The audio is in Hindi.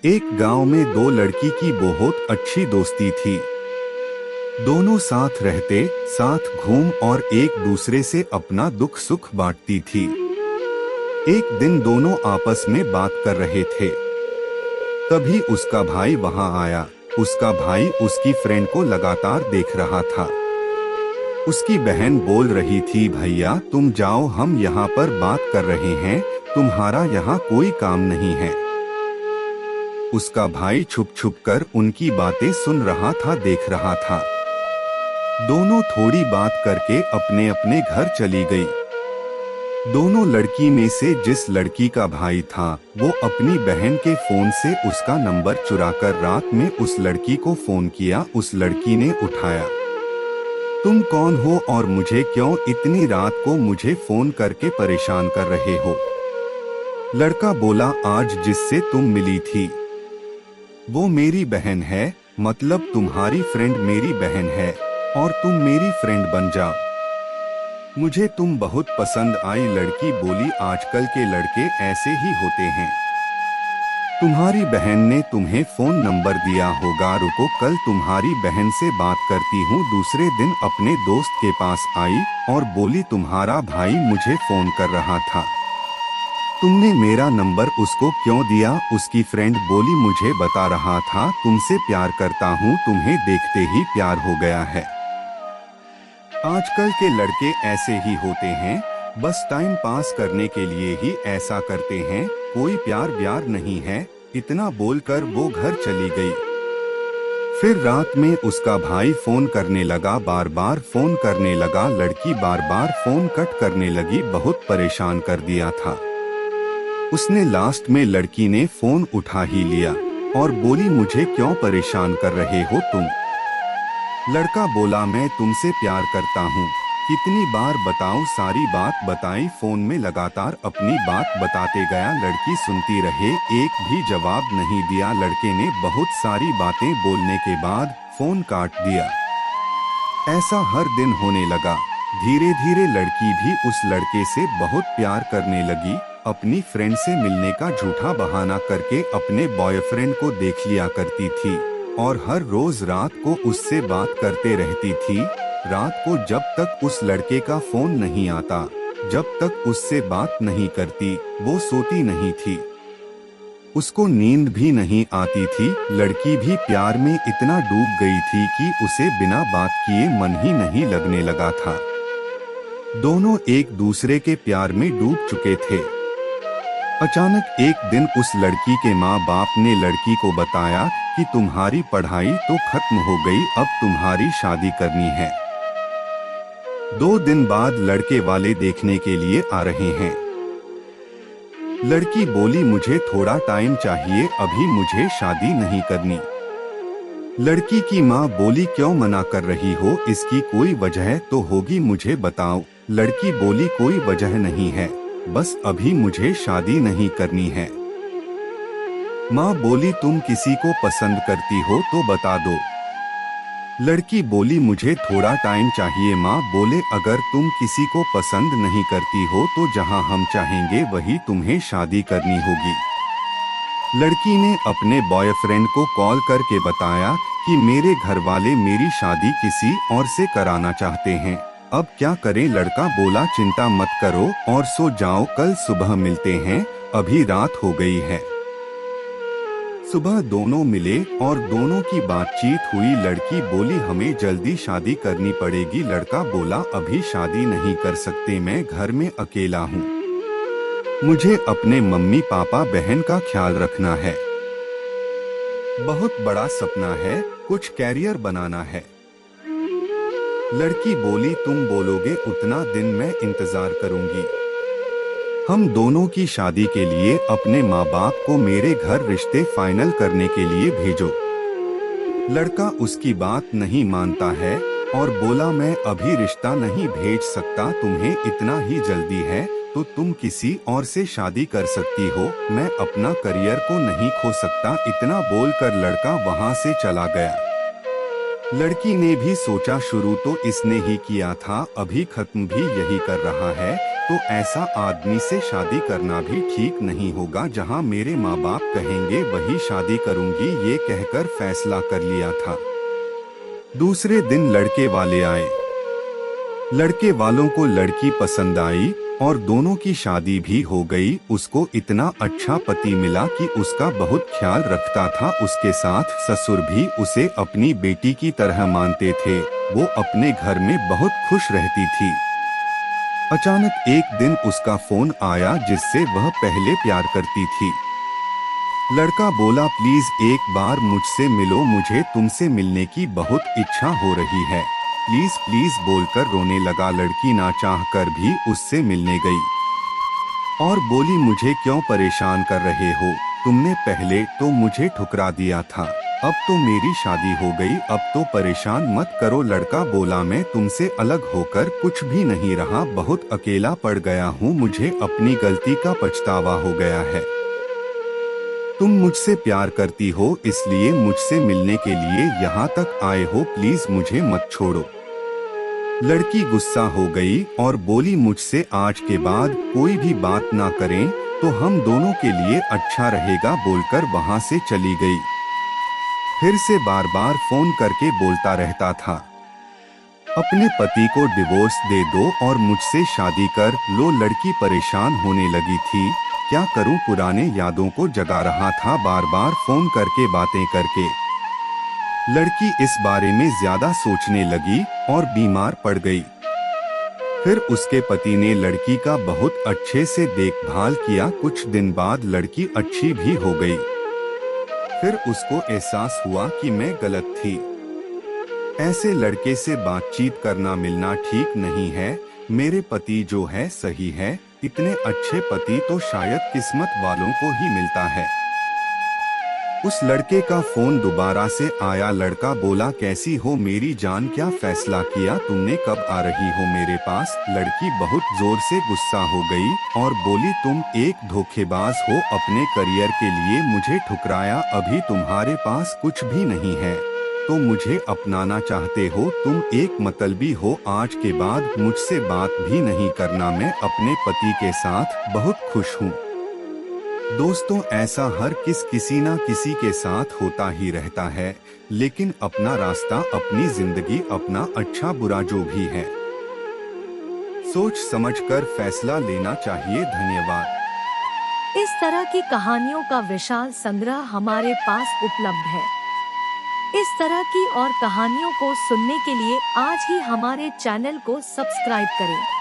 एक गांव में दो लड़की की बहुत अच्छी दोस्ती थी। दोनों साथ रहते, साथ घूम और एक दूसरे से अपना दुख सुख बांटती थी। एक दिन दोनों आपस में बात कर रहे थे, तभी उसका भाई वहां आया। उसका भाई उसकी फ्रेंड को लगातार देख रहा था। उसकी बहन बोल रही थी, भैया तुम जाओ, हम यहाँ पर बात कर रहे हैं, तुम्हारा यहाँ कोई काम नहीं है। उसका भाई छुप छुप कर उनकी बातें सुन रहा था, देख रहा था। दोनों थोड़ी बात करके अपने अपने घर चली गई। दोनों लड़की में से जिस लड़की का भाई था, वो अपनी बहन के फोन से उसका नंबर चुराकर रात में उस लड़की को फोन किया। उस लड़की ने उठाया। तुम कौन हो और मुझे क्यों इतनी रात को मुझे फोन करके परेशान कर रहे हो? लड़का बोला, आज जिससे तुम मिली थी वो मेरी बहन है, मतलब तुम्हारी फ्रेंड मेरी बहन है और तुम मेरी फ्रेंड बन जाओ। मुझे तुम बहुत पसंद आई। लड़की बोली, आजकल के लड़के ऐसे ही होते हैं। तुम्हारी बहन ने तुम्हें फोन नंबर दिया होगा, रुको कल तुम्हारी बहन से बात करती हूँ। दूसरे दिन अपने दोस्त के पास आई और बोली, तुम्हारा भाई मुझे फोन कर रहा था, तुमने मेरा नंबर उसको क्यों दिया? उसकी फ्रेंड बोली, मुझे बता रहा था तुमसे प्यार करता हूँ, तुम्हें देखते ही प्यार हो गया है। आजकल के लड़के ऐसे ही होते हैं, बस टाइम पास करने के लिए ही ऐसा करते हैं, कोई प्यार व्यार नहीं है। इतना बोलकर वो घर चली गई। फिर रात में उसका भाई फोन करने लगा, बार बार फोन करने लगा। लड़की बार बार फोन कट करने लगी, बहुत परेशान कर दिया था उसने। लास्ट में लड़की ने फोन उठा ही लिया और बोली, मुझे क्यों परेशान कर रहे हो तुम? लड़का बोला, मैं तुमसे प्यार करता हूँ, कितनी बार बताऊं? सारी बात बताई। फोन में लगातार अपनी बात बताते गया। लड़की सुनती रहे, एक भी जवाब नहीं दिया। लड़के ने बहुत सारी बातें बोलने के बाद फोन काट दिया। ऐसा हर दिन होने लगा। धीरे धीरे लड़की भी उस लड़के से बहुत प्यार करने लगी। अपनी फ्रेंड से मिलने का झूठा बहाना करके अपने बॉयफ्रेंड को देख लिया करती थी और हर रोज रात को उससे बात करते रहती थी। रात को जब तक उस लड़के का फोन नहीं आता, जब तक उससे बात नहीं करती, वो सोती नहीं थी। उसको नींद भी नहीं आती थी। लड़की भी प्यार में इतना डूब गई थी कि उसे बिना बात किए मन ही नहीं लगने लगा था। दोनों एक दूसरे के प्यार में डूब चुके थे। अचानक एक दिन उस लड़की के माँ बाप ने लड़की को बताया कि तुम्हारी पढ़ाई तो खत्म हो गई, अब तुम्हारी शादी करनी है। 2 दिन बाद लड़के वाले देखने के लिए आ रहे हैं। लड़की बोली, मुझे थोड़ा टाइम चाहिए, अभी मुझे शादी नहीं करनी। लड़की की माँ बोली, क्यों मना कर रही हो? इसकी कोई वजह तो होगी, मुझे बताओ। लड़की बोली, कोई वजह नहीं है, बस अभी मुझे शादी नहीं करनी है। माँ बोली, तुम किसी को पसंद करती हो तो बता दो। लड़की बोली, मुझे थोड़ा टाइम चाहिए। माँ बोले, अगर तुम किसी को पसंद नहीं करती हो तो जहाँ हम चाहेंगे वही तुम्हें शादी करनी होगी। लड़की ने अपने बॉयफ्रेंड को कॉल करके बताया कि मेरे घर वाले मेरी शादी किसी और से कराना चाहते हैं, अब क्या करें? लड़का बोला, चिंता मत करो और सो जाओ, कल सुबह मिलते हैं, अभी रात हो गई है। सुबह दोनों मिले और दोनों की बातचीत हुई। लड़की बोली, हमें जल्दी शादी करनी पड़ेगी। लड़का बोला, अभी शादी नहीं कर सकते, मैं घर में अकेला हूँ, मुझे अपने मम्मी पापा बहन का ख्याल रखना है, बहुत बड़ा सपना है, कुछ कैरियर बनाना है। लड़की बोली, तुम बोलोगे उतना दिन मैं इंतजार करूंगी। हम दोनों की शादी के लिए अपने माँ बाप को मेरे घर रिश्ते फाइनल करने के लिए भेजो। लड़का उसकी बात नहीं मानता है और बोला, मैं अभी रिश्ता नहीं भेज सकता, तुम्हें इतना ही जल्दी है तो तुम किसी और से शादी कर सकती हो, मैं अपना करियर को नहीं खो सकता। इतना बोलकर लड़का वहां से चला गया। लड़की ने भी सोचा, शुरू तो इसने ही किया था, अभी खत्म भी यही कर रहा है, तो ऐसा आदमी से शादी करना भी ठीक नहीं होगा। जहाँ मेरे माँ बाप कहेंगे वही शादी करूंगी, ये कहकर फैसला कर लिया था। दूसरे दिन लड़के वाले आए। लड़के वालों को लड़की पसंद आई और दोनों की शादी भी हो गई। उसको इतना अच्छा पति मिला कि उसका बहुत ख्याल रखता था। उसके साथ ससुर भी उसे अपनी बेटी की तरह मानते थे। वो अपने घर में बहुत खुश रहती थी। अचानक एक दिन उसका फोन आया जिससे वह पहले प्यार करती थी। लड़का बोला, प्लीज एक बार मुझसे मिलो, मुझे तुमसे मिलने की बहुत इच्छा हो रही है। प्लीज प्लीज बोलकर रोने लगा। लड़की ना चाहकर भी उससे मिलने गई और बोली, मुझे क्यों परेशान कर रहे हो? तुमने पहले तो मुझे ठुकरा दिया था, अब तो मेरी शादी हो गई, अब तो परेशान मत करो। लड़का बोला, मैं तुमसे अलग होकर कुछ भी नहीं रहा, बहुत अकेला पड़ गया हूँ, मुझे अपनी गलती का पछतावा हो गया है। तुम मुझसे प्यार करती हो इसलिए मुझसे मिलने के लिए यहाँ तक आए हो, प्लीज मुझे मत छोड़ो। लड़की गुस्सा हो गई और बोली, मुझसे आज के बाद कोई भी बात ना करें तो हम दोनों के लिए अच्छा रहेगा, बोलकर वहाँ से चली गई। फिर से बार बार फोन करके बोलता रहता था, अपने पति को डिवोर्स दे दो और मुझसे शादी कर लो। लड़की परेशान होने लगी थी, क्या करूं, पुराने यादों को जगा रहा था बार बार फोन करके बातें करके। लड़की इस बारे में ज्यादा सोचने लगी और बीमार पड़ गई। फिर उसके पति ने लड़की का बहुत अच्छे से देखभाल किया। कुछ दिन बाद लड़की अच्छी भी हो गई। फिर उसको एहसास हुआ कि मैं गलत थी। ऐसे लड़के से बातचीत करना मिलना ठीक नहीं है। मेरे पति जो है सही है, इतने अच्छे पति तो शायद किस्मत वालों को ही मिलता है। उस लड़के का फोन दोबारा से आया। लड़का बोला, कैसी हो मेरी जान, क्या फैसला किया तुमने, कब आ रही हो मेरे पास? लड़की बहुत जोर से गुस्सा हो गई और बोली, तुम एक धोखेबाज हो, अपने करियर के लिए मुझे ठुकराया, अभी तुम्हारे पास कुछ भी नहीं है तो मुझे अपनाना चाहते हो, तुम एक मतलबी हो, आज के बाद मुझसे बात भी नहीं करना, मैं अपने पति के साथ बहुत खुश हूँ। दोस्तों, ऐसा हर किसी ना किसी के साथ होता ही रहता है, लेकिन अपना रास्ता, अपनी जिंदगी, अपना अच्छा बुरा जो भी है, सोच समझकर फैसला लेना चाहिए। धन्यवाद। इस तरह की कहानियों का विशाल संग्रह हमारे पास उपलब्ध है। इस तरह की और कहानियों को सुनने के लिए आज ही हमारे चैनल को सब्सक्राइब करें।